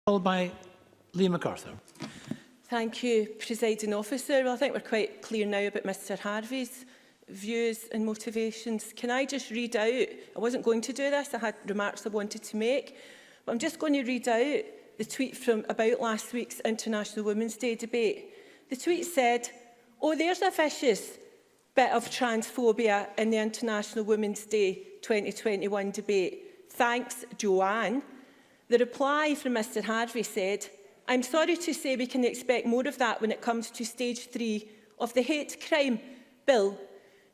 Followed by Liam MacArthur. Thank you, Presiding Officer. Well, I think we're quite clear now about Mr Harvey's views and motivations. Can I just read out, I wasn't going to do this, I had remarks I wanted to make, but I'm just going to read out the tweet from about last week's International Women's Day debate. The tweet said, "Oh, there's a vicious bit of transphobia in the International Women's Day 2021 debate. Thanks, Joanne." The reply from Mr Harvey said, "I'm sorry to say we can expect more of that when it comes to stage 3 of the hate crime bill."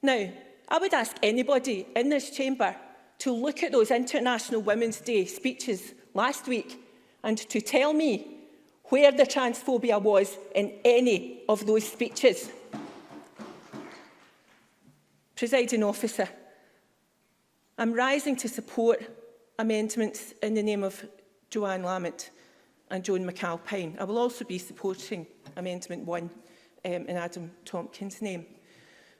Now, I would ask anybody in this chamber to look at those International Women's Day speeches last week and to tell me where the transphobia was in any of those speeches. Presiding Officer, I'm rising to support amendments in the name of Joanne Lamont and Joan McAlpine. I will also be supporting Amendment 1 in Adam Tompkins' name.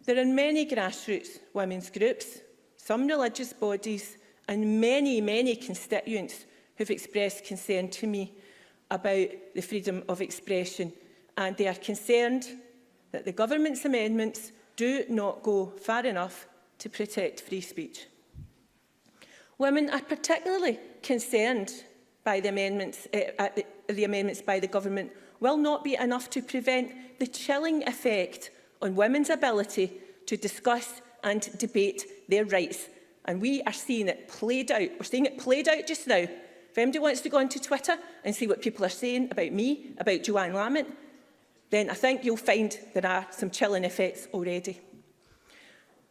There are many grassroots women's groups, some religious bodies and many constituents who have expressed concern to me about the freedom of expression, and they are concerned that the government's amendments do not go far enough to protect free speech. Women are particularly concerned by the amendments by the government will not be enough to prevent the chilling effect on women's ability to discuss and debate their rights. And we are seeing it played out. We're seeing it played out just now. If anybody wants to go onto Twitter and see what people are saying about me, about Joanne Lamont, then I think you'll find there are some chilling effects already.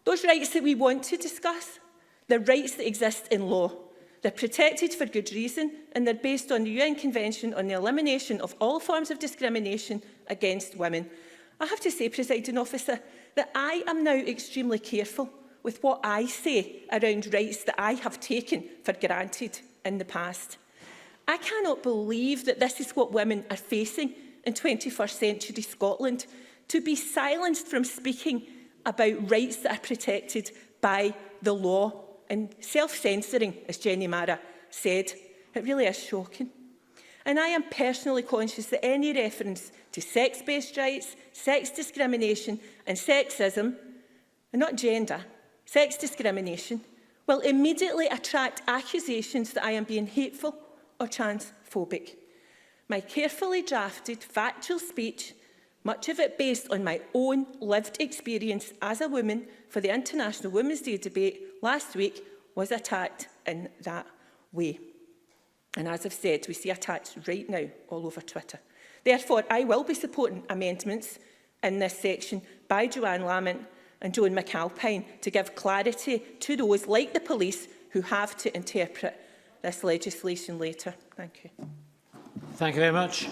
Those rights that we want to discuss, they're rights that exist in law. They're protected for good reason, and they're based on the UN Convention on the Elimination of All Forms of Discrimination against Women. I have to say, Presiding Officer, that I am now extremely careful with what I say around rights that I have taken for granted in the past. I cannot believe that this is what women are facing in 21st century Scotland, to be silenced from speaking about rights that are protected by the law and self-censoring, as Jenny Mara said. It really is shocking. And I am personally conscious that any reference to sex-based rights, sex discrimination and sexism, and not gender, sex discrimination, will immediately attract accusations that I am being hateful or transphobic. My carefully drafted factual speech, much of it based on my own lived experience as a woman for the International Women's Day debate last week, was attacked in that way. And as I've said, we see attacks right now all over Twitter. Therefore, I will be supporting amendments in this section by Joanne Lamont and Joan McAlpine to give clarity to those, like the police, who have to interpret this legislation later. Thank you. Thank you very much.